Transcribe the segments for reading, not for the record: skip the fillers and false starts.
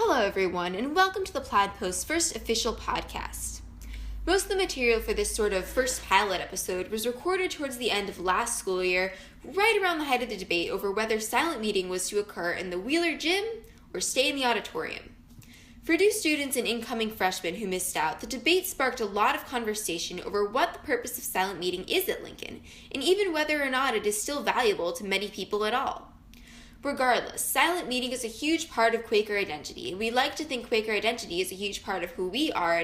Hello everyone, and welcome to the Plaid Post's first official podcast. Most of the material for this sort of first pilot episode was recorded towards the end of last school year, right around the height of the debate over whether silent meeting was to occur in the Wheeler Gym or stay in the auditorium. For new students and incoming freshmen who missed out, the debate sparked a lot of conversation over what the purpose of silent meeting is at Lincoln, and even whether or not it is still valuable to many people at all. Regardless, silent meeting is a huge part of Quaker identity, and we like to think Quaker identity is a huge part of who we are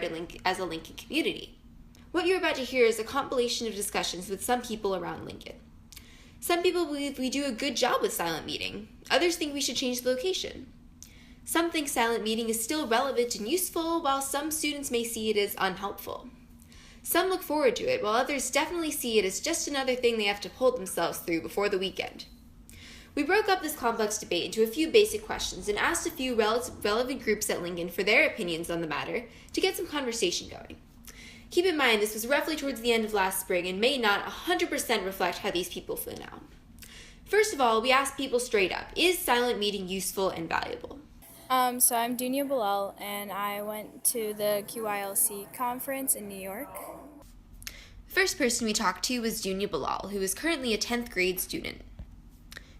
as a Lincoln community. What you're about to hear is a compilation of discussions with some people around Lincoln. Some people believe we do a good job with silent meeting. Others think we should change the location. Some think silent meeting is still relevant and useful, while some students may see it as unhelpful. Some look forward to it, while others definitely see it as just another thing they have to pull themselves through before the weekend. We broke up this complex debate into a few basic questions and asked a few relevant groups at Lincoln for their opinions on the matter to get some conversation going. Keep in mind this was roughly towards the end of last spring and may not 100% reflect how these people feel now. First of all, we asked people straight up, is silent meeting useful and valuable? So I'm Dunya Bilal, and I went to the QILC conference in New York. The first person we talked to was Dunya Bilal, who is currently a 10th grade student.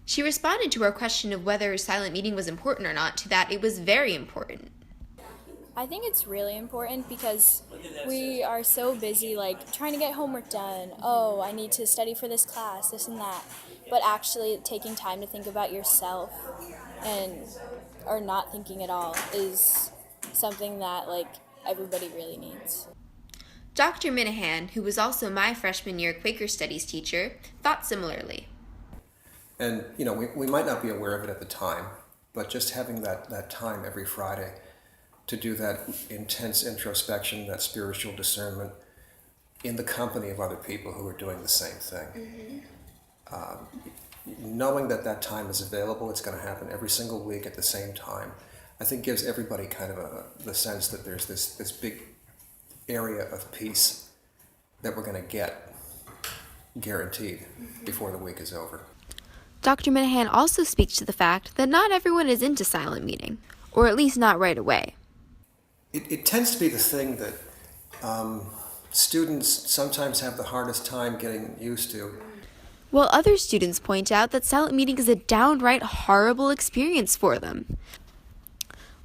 She responded to our question of whether silent meeting was important or not to that it was very important. I think it's really important because we are so busy, trying to get homework done. Oh, I need to study for this class, this and that. But actually taking time to think about yourself or not thinking at all is something that, everybody really needs. Dr. Minahan, who was also my freshman year Quaker Studies teacher, thought similarly. And, we might not be aware of it at the time, but just having that time every Friday to do that intense introspection, that spiritual discernment in the company of other people who are doing the same thing. Knowing that time is available, it's going to happen every single week at the same time, I think gives everybody kind of the sense that there's this big area of peace that we're going to get guaranteed before the week is over. Dr. Minahan also speaks to the fact that not everyone is into silent meeting, or at least not right away. It tends to be the thing that students sometimes have the hardest time getting used to. While other students point out that silent meeting is a downright horrible experience for them.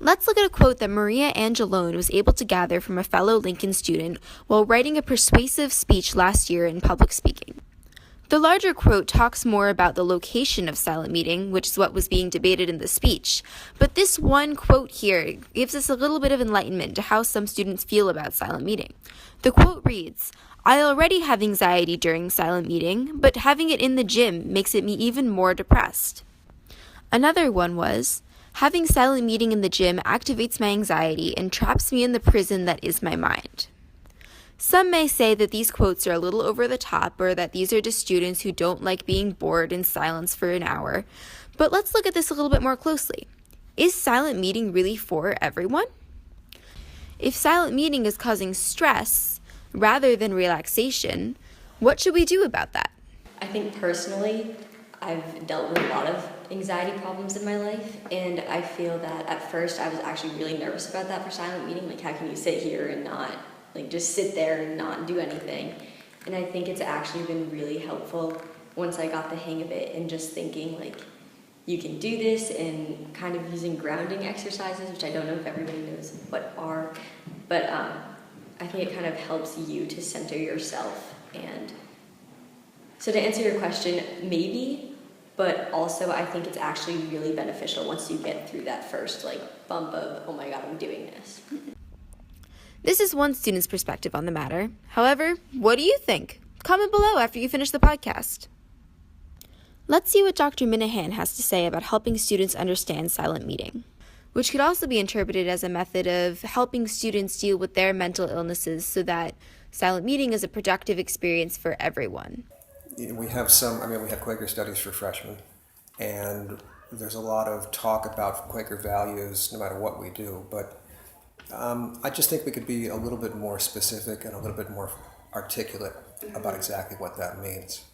Let's look at a quote that Maria Angelone was able to gather from a fellow Lincoln student while writing a persuasive speech last year in public speaking. The larger quote talks more about the location of silent meeting, which is what was being debated in the speech, but this one quote here gives us a little bit of enlightenment to how some students feel about silent meeting. The quote reads, "I already have anxiety during silent meeting, but having it in the gym makes me even more depressed." Another one was, "Having silent meeting in the gym activates my anxiety and traps me in the prison that is my mind." Some may say that these quotes are a little over the top or that these are just students who don't like being bored in silence for an hour, but let's look at this a little bit more closely. Is silent meeting really for everyone? If silent meeting is causing stress rather than relaxation, what should we do about that? I think personally, I've dealt with a lot of anxiety problems in my life, and I feel that at first I was actually really nervous about that for silent meeting. How can you sit here and not just sit there and not do anything? And I think it's actually been really helpful once I got the hang of it and just thinking you can do this, and kind of using grounding exercises, which I don't know if everybody knows what are, but I think it kind of helps you to center yourself. And so to answer your question, maybe, but also I think it's actually really beneficial once you get through that first bump of, oh my God, I'm doing this. This is one student's perspective on the matter. However, what do you think? Comment below after you finish the podcast. Let's see what Dr. Minahan has to say about helping students understand silent meeting, which could also be interpreted as a method of helping students deal with their mental illnesses so that silent meeting is a productive experience for everyone. We have Quaker Studies for freshmen, and there's a lot of talk about Quaker values no matter what we do, but I just think we could be a little bit more specific and a little bit more articulate about exactly what that means.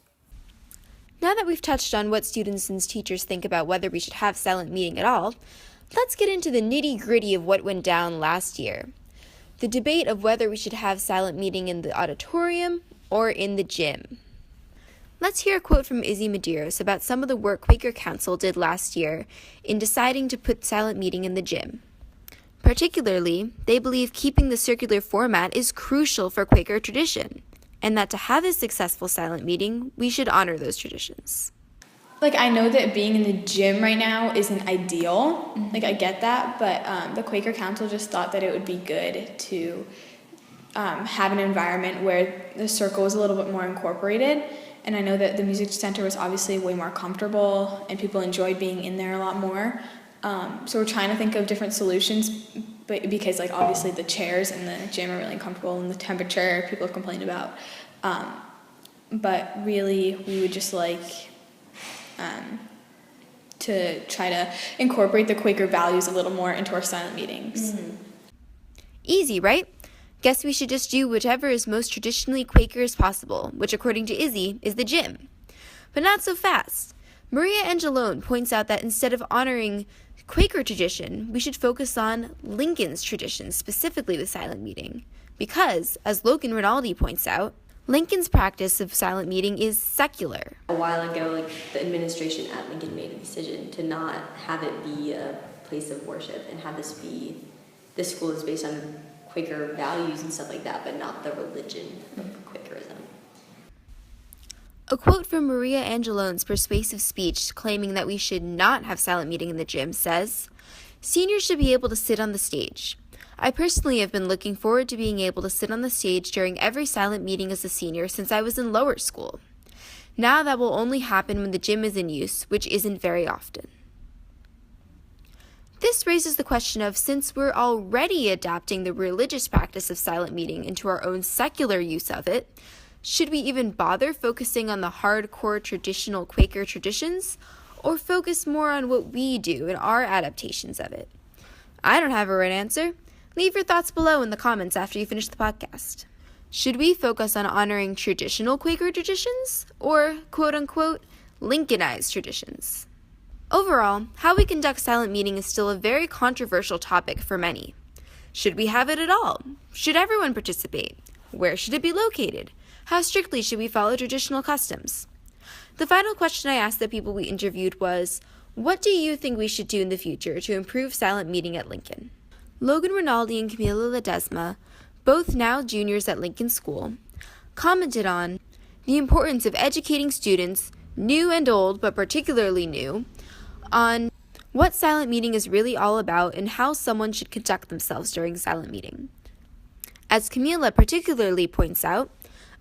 Now that we've touched on what students and teachers think about whether we should have silent meeting at all, Let's get into the nitty-gritty of what went down last year. The debate of whether we should have silent meeting in the auditorium or in the gym. Let's hear a quote from Izzy Medeiros about some of the work Quaker Council did last year in deciding to put silent meeting in the gym. Particularly, they believe keeping the circular format is crucial for Quaker tradition, and that to have a successful silent meeting, we should honor those traditions. I know that being in the gym right now isn't ideal. I get that, but the Quaker Council just thought that it would be good to have an environment where the circle was a little bit more incorporated. And I know that the music center was obviously way more comfortable, and people enjoyed being in there a lot more. So we're trying to think of different solutions, but because obviously the chairs in the gym are really uncomfortable, and the temperature people have complained about. But really, we would just to try to incorporate the Quaker values a little more into our silent meetings. Easy, right? Guess we should just do whatever is most traditionally Quaker as possible, which according to Izzy is the gym. But not so fast. Maria Angelone points out that instead of honoring Quaker tradition, we should focus on Lincoln's tradition, specifically with silent meeting. Because, as Logan Rinaldi points out, Lincoln's practice of silent meeting is secular. A while ago, the administration at Lincoln made a decision to not have it be a place of worship and have this school is based on Quaker values and stuff like that, but not the religion of Quakerism. A quote from Maria Angelone's persuasive speech claiming that we should not have silent meeting in the gym says, "Seniors should be able to sit on the stage. I personally have been looking forward to being able to sit on the stage during every silent meeting as a senior since I was in lower school. Now that will only happen when the gym is in use, which isn't very often." This raises the question of, since we're already adapting the religious practice of silent meeting into our own secular use of it, should we even bother focusing on the hardcore traditional Quaker traditions, or focus more on what we do and our adaptations of it? I don't have a right answer. Leave your thoughts below in the comments after you finish the podcast. Should we focus on honoring traditional Quaker traditions, or quote-unquote Lincolnized traditions? Overall, how we conduct silent meeting is still a very controversial topic for many. Should we have it at all? Should everyone participate? Where should it be located? How strictly should we follow traditional customs? The final question I asked the people we interviewed was, what do you think we should do in the future to improve silent meeting at Lincoln? Logan Rinaldi and Camila Ledesma, both now juniors at Lincoln School, commented on the importance of educating students, new and old, but particularly new, on what silent meeting is really all about and how someone should conduct themselves during silent meeting. As Camila particularly points out,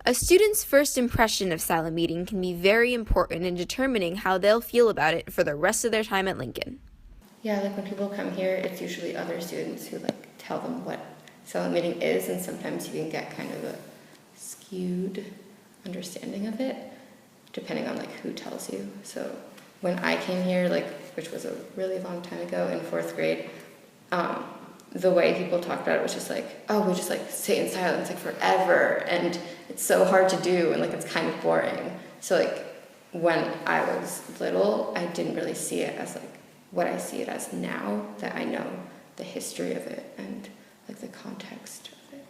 a student's first impression of silent meeting can be very important in determining how they'll feel about it for the rest of their time at Lincoln. Yeah, when people come here, it's usually other students who tell them what silent meeting is, and sometimes you can get kind of a skewed understanding of it, depending on who tells you. So when I came here, which was a really long time ago in 4th grade, the way people talked about it was just oh, we just sit in silence forever, and it's so hard to do, and it's kind of boring. So when I was little, I didn't really see it as what I see it as now that I know the history of it and the context of it.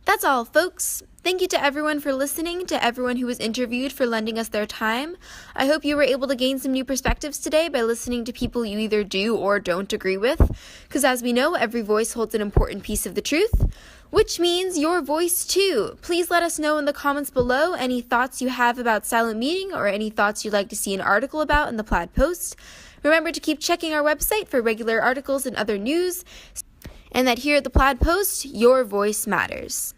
That's all, folks. Thank you to everyone for listening, to everyone who was interviewed for lending us their time. I hope you were able to gain some new perspectives today by listening to people you either do or don't agree with, because as we know, every voice holds an important piece of the truth, which means your voice too. Please let us know in the comments below any thoughts you have about silent meeting or any thoughts you'd like to see an article about in the Plaid Post. Remember to keep checking our website for regular articles and other news, and that here at the Plaid Post, your voice matters.